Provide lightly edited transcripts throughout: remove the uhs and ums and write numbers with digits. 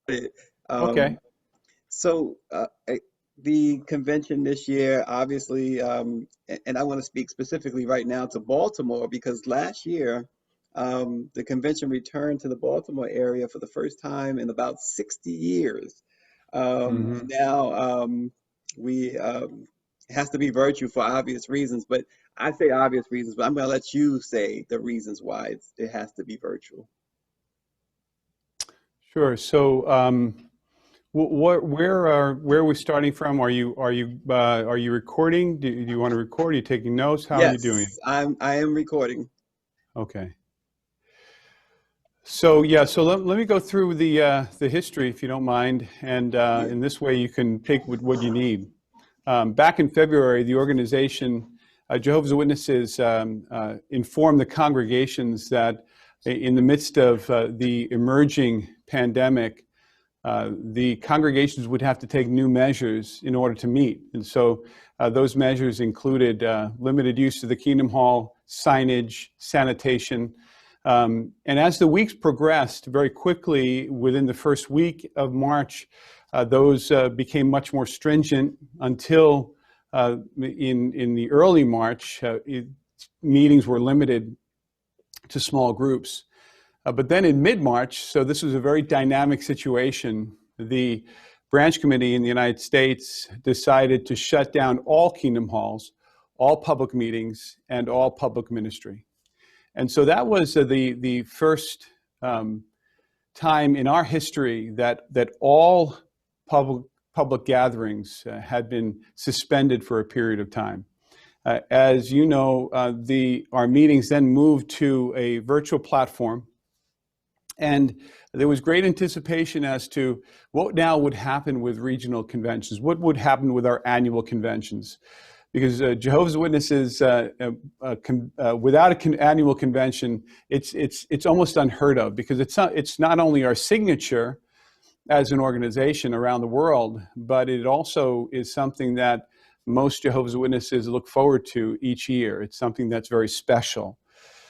it. Okay. Um, so the convention this year, obviously, and I want to speak specifically right now to Baltimore because last year the convention returned to the Baltimore area for the first time in about 60 years. And Hmm. now we it has to be virtual for obvious reasons, but I say obvious reasons, but I'm going to let you say the reasons why it has to be virtual. Sure. So, where are we starting from? Are you recording? Do you want to record? Are you taking notes? How are you doing? Yes, I am recording. Okay. So yeah, so let me go through the history if you don't mind, and Yeah. in this way you can take what you need. Back in February, the organization Jehovah's Witnesses informed the congregations that in the midst of the emerging pandemic, the congregations would have to take new measures in order to meet. And so those measures included limited use of the Kingdom Hall, signage, sanitation. And as the weeks progressed, very quickly, within the first week of March, those became much more stringent until in the early March, meetings were limited to small groups. But then in mid-March, so this was a very dynamic situation, the branch committee in the United States decided to shut down all Kingdom Halls, all public meetings, and all public ministry. And so that was the first time in our history that all public gatherings had been suspended for a period of time. As you know, our meetings then moved to a virtual platform, and there was great anticipation as to what now would happen with regional conventions, what would happen with our annual conventions. Because Jehovah's Witnesses, without an annual convention, it's almost unheard of, because it's not only our signature as an organization around the world, but it also is something that most Jehovah's Witnesses look forward to each year. It's something that's very special.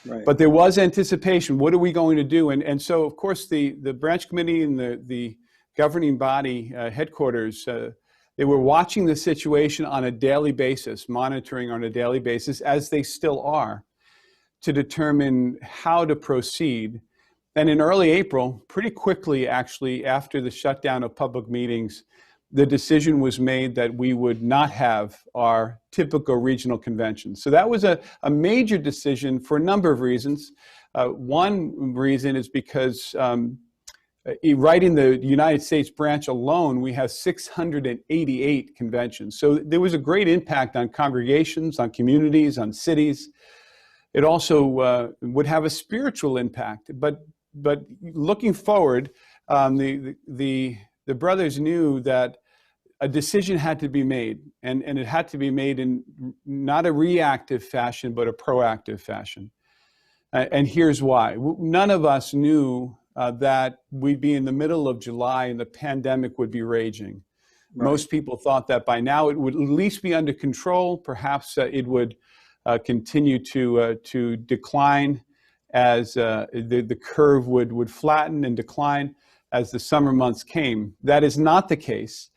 Right. But there was anticipation. What are we going to do? And so, of course, the branch committee and the governing body headquarters, they were watching the situation on a daily basis, monitoring on a daily basis, as they still are, to determine how to proceed. And in early April, pretty quickly, actually, after the shutdown of public meetings, the decision was made that we would not have our typical regional convention. So that was a major decision for a number of reasons. One reason is because right in the United States branch alone, we have 688 conventions. So there was a great impact on congregations, on communities, on cities. It also would have a spiritual impact. But looking forward, the brothers knew that a decision had to be made, and it had to be made in not a reactive fashion, but a proactive fashion. And here's why. None of us knew that we'd be in the middle of July and the pandemic would be raging. Right. Most people thought that by now it would at least be under control. Perhaps it would continue to decline as the curve would flatten and decline as the summer months came. That is not the case.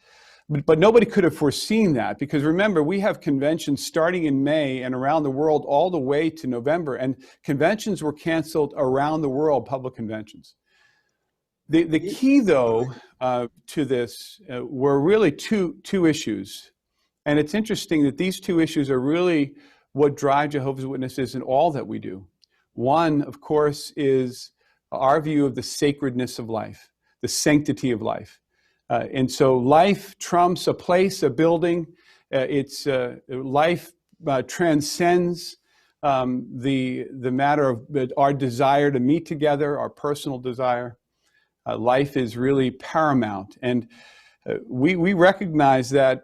But nobody could have foreseen that, because remember, we have conventions starting in May and around the world all the way to November, and conventions were canceled around the world, public conventions. The Ye- key, Go though, ahead. to this were really two issues. And it's interesting that these two issues are really what drive Jehovah's Witnesses in all that we do. One, of course, is our view of the sacredness of life, the sanctity of life. And so life trumps a place, a building. Life transcends the matter of our desire to meet together, our personal desire. Life is really paramount. And we recognize that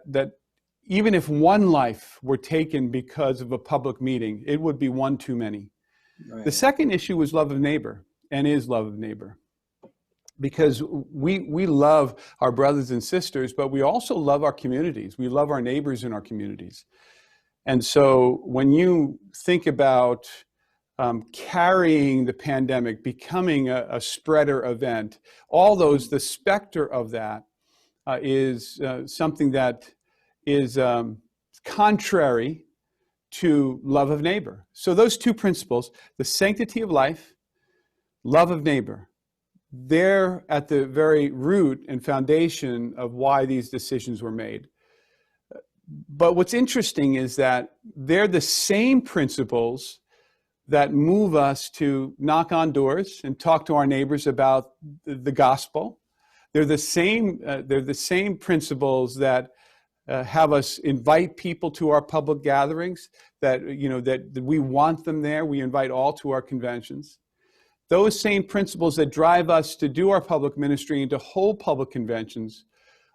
even if one life were taken because of a public meeting, it would be one too many. The Right. second issue was love of neighbor, and is love of neighbor. Because we love our brothers and sisters, but we also love our communities. We love our neighbors in our communities. And so when you think about carrying the pandemic, becoming a spreader event, all those, the specter of that is something that is contrary to love of neighbor. So those two principles, the sanctity of life, love of neighbor, they're at the very root and foundation of why these decisions were made. But what's interesting is that they're the same principles that move us to knock on doors and talk to our neighbors about the gospel. They're the same principles that have us invite people to our public gatherings, that we want them there. We invite all to our conventions. Those same principles that drive us to do our public ministry and to hold public conventions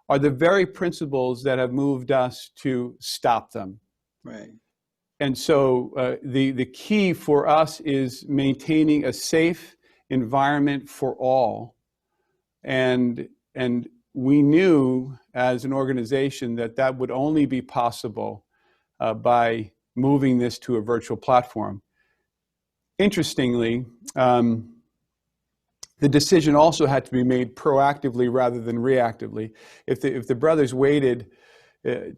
are the very principles that have moved us to stop them. Right. And so the key for us is maintaining a safe environment for all. And we knew as an organization that would only be possible by moving this to a virtual platform. Interestingly, the decision also had to be made proactively rather than reactively. If the brothers waited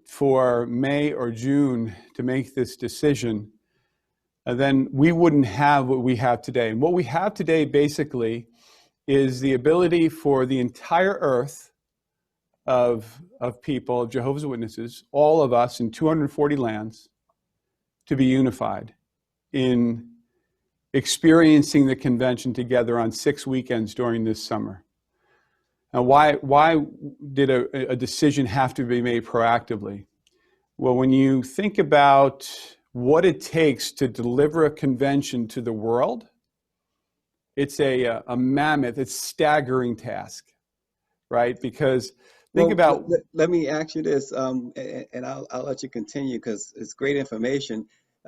for May or June to make this decision, then we wouldn't have what we have today. And what we have today basically is the ability for the entire earth of people, of Jehovah's Witnesses, all of us in 240 lands, to be unified in experiencing the convention together on 6 weekends during this summer. Now, why did a decision have to be made proactively? Well, when you think about what it takes to deliver a convention to the world, it's a mammoth, it's staggering task, right? Because think about... Let me ask you this, and I'll let you continue because it's great information.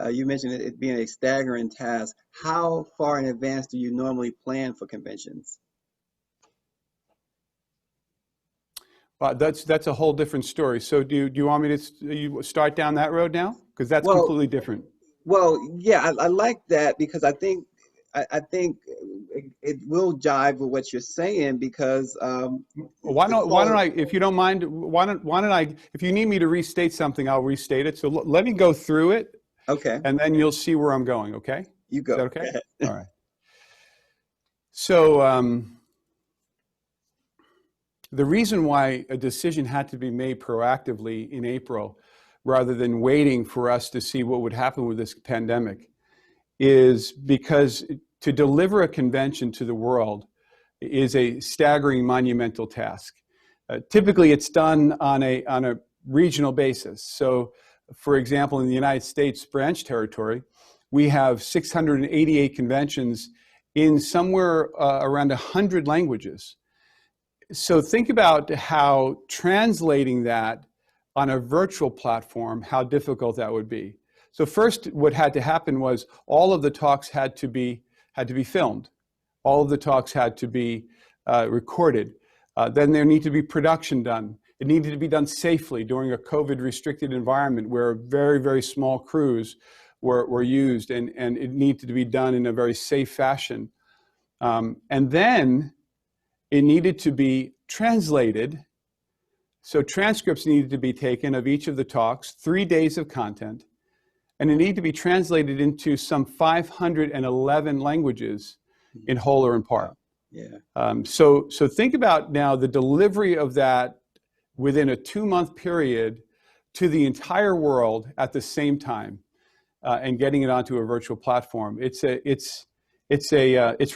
You mentioned it being a staggering task. How far in advance do you normally plan for conventions? That's a whole different story. So do you want me to start down that road now? Because that's completely different. Well, yeah, I like that because I think it will jive with what you're saying because why don't I, if you don't mind, why don't I, if you need me to restate something, I'll restate it. So let me go through it. Okay. And then you'll see where I'm going, okay? You go. Is that okay? All right. So the reason why a decision had to be made proactively in April rather than waiting for us to see what would happen with this pandemic is because to deliver a convention to the world is a staggering, monumental task. Typically, it's done on a regional basis. So, for example, in the United States branch territory, we have 688 conventions in somewhere around 100 languages. So think about how translating that on a virtual platform, how difficult that would be. So first, what had to happen was all of the talks had to be filmed. All of the talks had to be recorded. Then there needed to be production done. It needed to be done safely during a COVID-restricted environment where very, very small crews were used, and it needed to be done in a very safe fashion. And then it needed to be translated. So transcripts needed to be taken of each of the talks, 3 days of content, and it needed to be translated into some 511 languages in whole or in part. Yeah. So think about now the delivery of that within a 2-month period to the entire world at the same time, and getting it onto a virtual platform. It's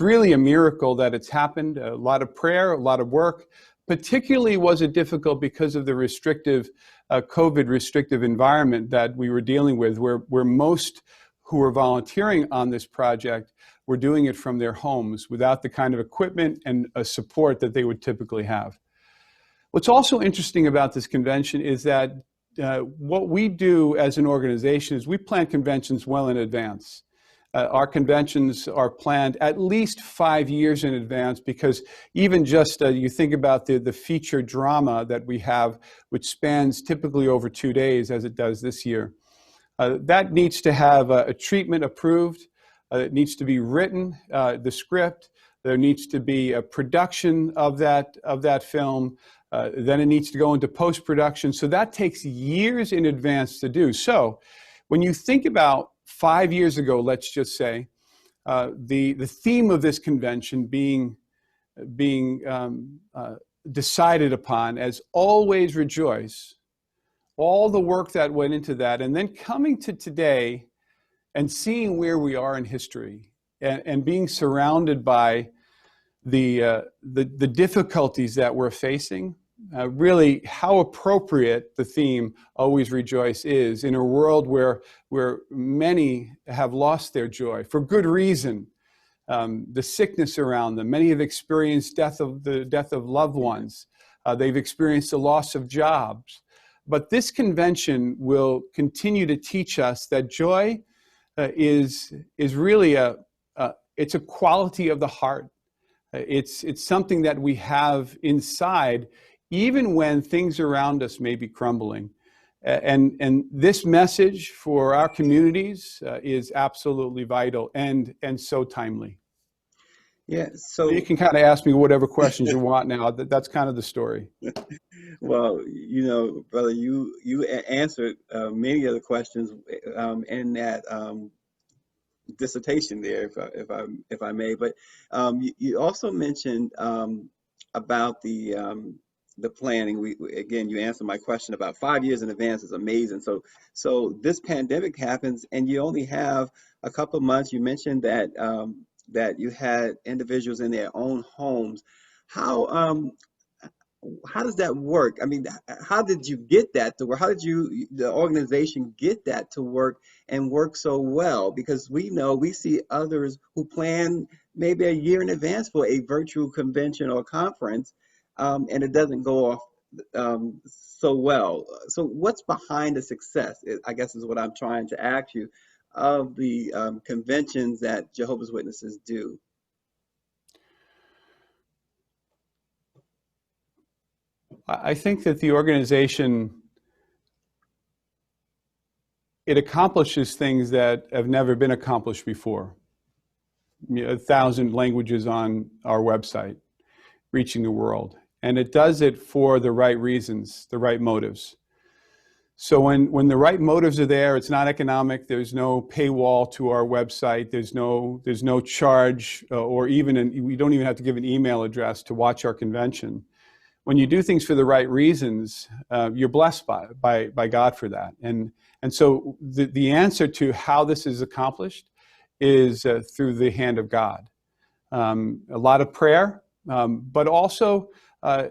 really a miracle that it's happened. A lot of prayer, a lot of work. Particularly was it difficult because of the restrictive, COVID restrictive environment that we were dealing with, where most who were volunteering on this project were doing it from their homes without the kind of equipment and support that they would typically have. What's also interesting about this convention is that what we do as an organization is we plan conventions well in advance. Our conventions are planned at least 5 years in advance because even just you think about the feature drama that we have, which spans typically over 2 days as it does this year. That needs to have a treatment approved. It needs to be written, the script. There needs to be a production of that film. Then it needs to go into post-production. So that takes years in advance to do. So when you think about 5 years ago, let's just say, the theme of this convention being decided upon as Always Rejoice, all the work that went into that, and then coming to today and seeing where we are in history and being surrounded by the difficulties that we're facing, really how appropriate the theme Always Rejoice is in a world where many have lost their joy for good reason. The sickness around them. Many have experienced the death of loved ones. They've experienced the loss of jobs. But this convention will continue to teach us that joy is really it's a quality of the heart. It's something that we have inside, even when things around us may be crumbling. And this message for our communities is absolutely vital and so timely. Yeah, so You can kind of ask me whatever questions you want now. That's kind of the story. well, brother, you answered many of the questions in that dissertation there, if I may. But you also mentioned about the planning. Again, you answered my question about 5 years in advance is amazing. So this pandemic happens, and you only have a couple of months. You mentioned that that you had individuals in their own homes. How does that work? I mean, how did you get that to work? How did the organization get that to work and work so well? Because we see others who plan maybe a year in advance for a virtual convention or conference, and it doesn't go off so well. So what's behind the success, I guess, is what I'm trying to ask you, of the conventions that Jehovah's Witnesses do? I think that the organization, it accomplishes things that have never been accomplished before. 1,000 languages on our website, reaching the world. And it does it for the right reasons, the right motives. So when the right motives are there, it's not economic. There's no paywall to our website. There's no charge, or we don't even have to give an email address to watch our convention. When you do things for the right reasons, you're blessed by God for that. And so the answer to how this is accomplished is through the hand of God. A lot of prayer, but also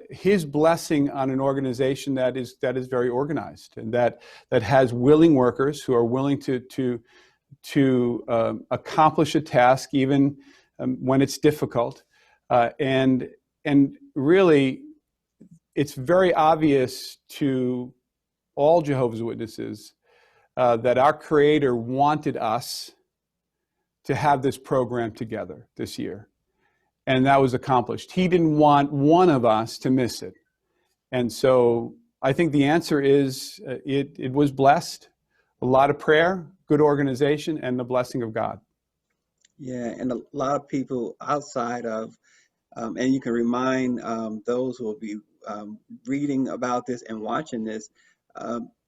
His blessing on an organization that is very organized and that has willing workers who are willing to accomplish a task even when it's difficult, and really. It's very obvious to all Jehovah's Witnesses that our Creator wanted us to have this program together this year. And that was accomplished. He didn't want one of us to miss it. And so I think the answer is it was blessed, a lot of prayer, good organization, and the blessing of God. Yeah, and a lot of people outside of, and you can remind those who will be reading about this and watching this,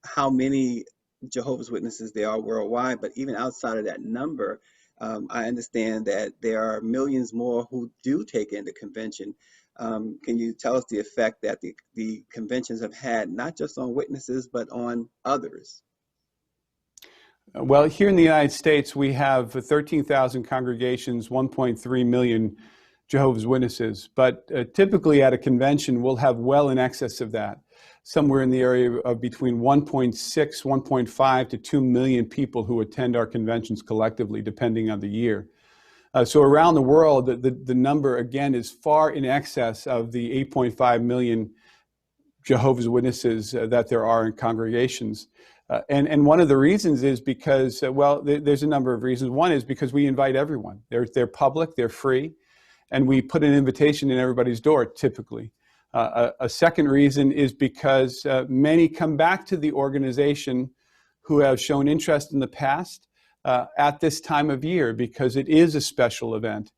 how many Jehovah's Witnesses there are worldwide. But even outside of that number, I understand that there are millions more who do take in the convention. Can you tell us the effect that the conventions have had, not just on witnesses, but on others? Well, here in the United States, we have 13,000 congregations, 1.3 million Jehovah's Witnesses, but typically at a convention, we'll have well in excess of that, somewhere in the area of between 1.6, 1.5 to 2 million people who attend our conventions collectively, depending on the year. So around the world, the number, again, is far in excess of the 8.5 million Jehovah's Witnesses that there are in congregations. And one of the reasons is because, there's a number of reasons. One is because we invite everyone. They're public, they're free, and we put an invitation in everybody's door, typically. A second reason is because many come back to the organization who have shown interest in the past. at this time of year because it is a special event.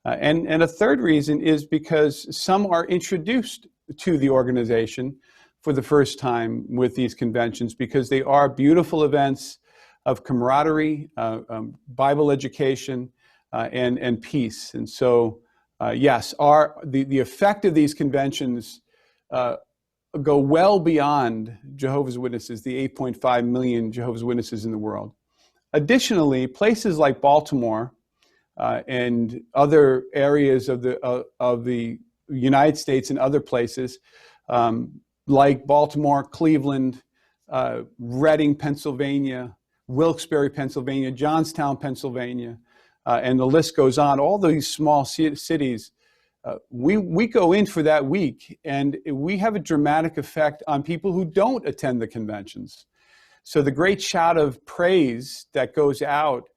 And a third reason is because some are introduced to the organization for the first time with these conventions because they are beautiful events of camaraderie, Bible education, and peace. And so, yes, the effect of these conventions go well beyond Jehovah's Witnesses, the 8.5 million Jehovah's Witnesses in the world. Additionally, places like Baltimore and other areas of the United States and other places, like Baltimore, Cleveland, Reading, Pennsylvania, Wilkes-Barre, Pennsylvania, Johnstown, Pennsylvania, and the list goes on. All these small cities, we go in for that week, and we have a dramatic effect on people who don't attend the conventions. So the great shout of praise that goes out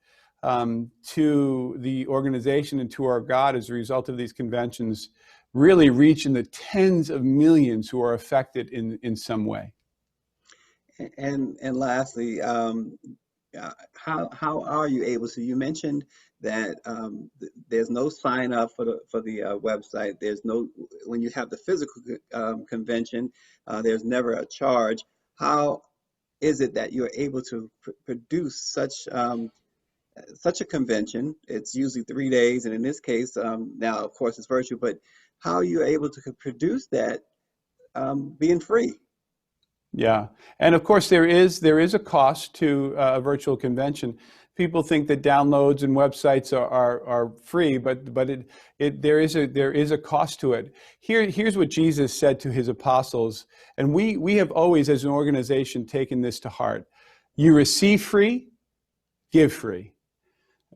to the organization and to our God as a result of these conventions really reach in the tens of millions who are affected in some way. And lastly, how are you able to? You mentioned that there's no sign up for the website. There's no, when you have the physical convention, there's never a charge. How is it that you're able to produce such a convention? It's usually 3 days, and in this case, now of course it's virtual. But how are you able to produce that being free? Yeah, and of course there is a cost to a virtual convention. People think that downloads and websites are free, but there is a cost to it. Here's what Jesus said to his apostles, and we have always, as an organization, taken this to heart. You receive free, give free.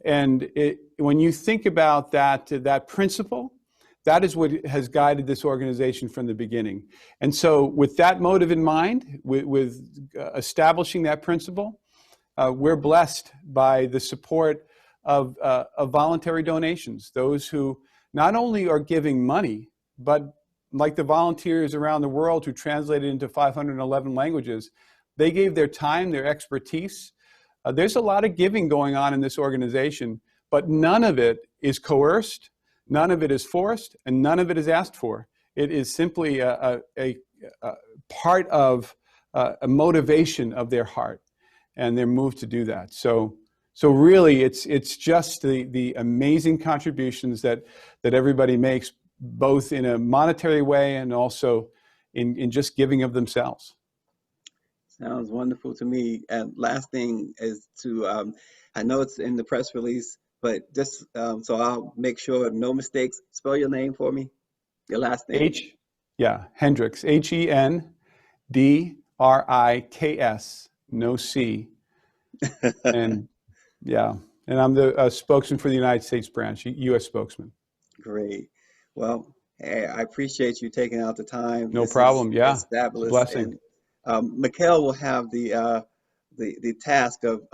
And when you think about that principle, that is what has guided this organization from the beginning. And so with that motive in mind, with establishing that principle, we're blessed by the support of voluntary donations, those who not only are giving money, but like the volunteers around the world who translated into 511 languages, they gave their time, their expertise. There's a lot of giving going on in this organization, but none of it is coerced, none of it is forced, and none of it is asked for. It is simply a part of a motivation of their heart, and they're moved to do that. So really, it's just the amazing contributions that everybody makes, both in a monetary way and also in just giving of themselves. Sounds wonderful to me. And last thing is to, I know it's in the press release, but just so I'll make sure no mistakes. Spell your name for me. Your last name. Hendricks. Hendriks, no C. And and I'm the spokesman for the United States branch, U.S. spokesman. Great. Well, hey, I appreciate you taking out the time. No problem. It's a blessing. And Mikhail will have the task of